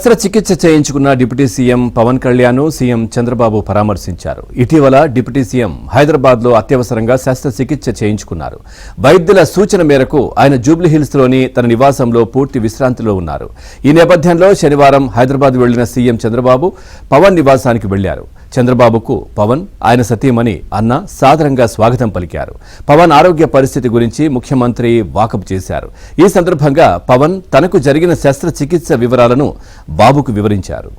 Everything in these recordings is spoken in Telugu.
శస్త్రచికిత్స చేయించుకున్న deputy CM Pawan Kalyan CM Chandrababu పరామర్శించారు. ఇటీవల డిప్యూటీ సీఎం హైదరాబాద్లో అత్యవసరంగా శస్త్రచికిత్స చేయించుకున్నారు. వైద్యుల సూచన మేరకు ఆయన జూబ్లీహిల్స్లోని తన నివాసంలో పూర్తి విశ్రాంతిలో ఉన్నారు. ఈ నేపథ్యంలో శనివారం హైదరాబాద్ వెళ్లిన సీఎం చంద్రబాబు పవన్ నివాసానికి వెళ్లారు. చంద్రబాబుకు పవన్, ఆయన సతీమణి అన్న సాదరంగా స్వాగతం పలికారు. పవన్ ఆరోగ్య పరిస్థితి గురించి ముఖ్యమంత్రి వాకబు చేశారు. ఈ సందర్భంగా పవన్ తనకు జరిగిన శస్త్రచికిత్స వివరాలను బాబుకు వివరించారు.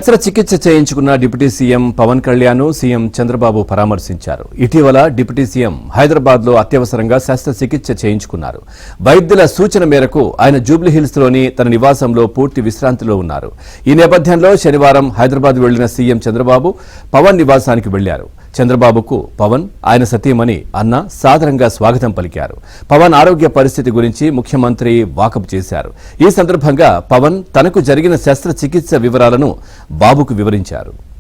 శస్త్రచికిత్స చేయించుకున్న deputy CM Pawan Kalyan CM Chandrababu పరామర్శించారు. ఇటీవల డిప్యూటీ సీఎం హైదరాబాద్లో అత్యవసరంగా శస్త్రచికిత్స చేయించుకున్నారు. వైద్యుల సూచన మేరకు ఆయన జూబ్లీహిల్స్లోని తన నివాసంలో పూర్తి విశ్రాంతిలో ఉన్నారు. ఈ నేపథ్యంలో శనివారం హైదరాబాద్ వెళ్లిన సీఎం చంద్రబాబు పవన్ నివాసానికి వెళ్లారు. చంద్రబాబుకు పవన్, ఆయన సతీమణి అన్న సాదరంగా స్వాగతం పలికారు. పవన్ ఆరోగ్య పరిస్థితి గురించి ముఖ్యమంత్రి వాకబు చేశారు. ఈ సందర్భంగా పవన్ తనకు జరిగిన శస్త్రచికిత్స వివరాలను బాబుకు వివరించారు.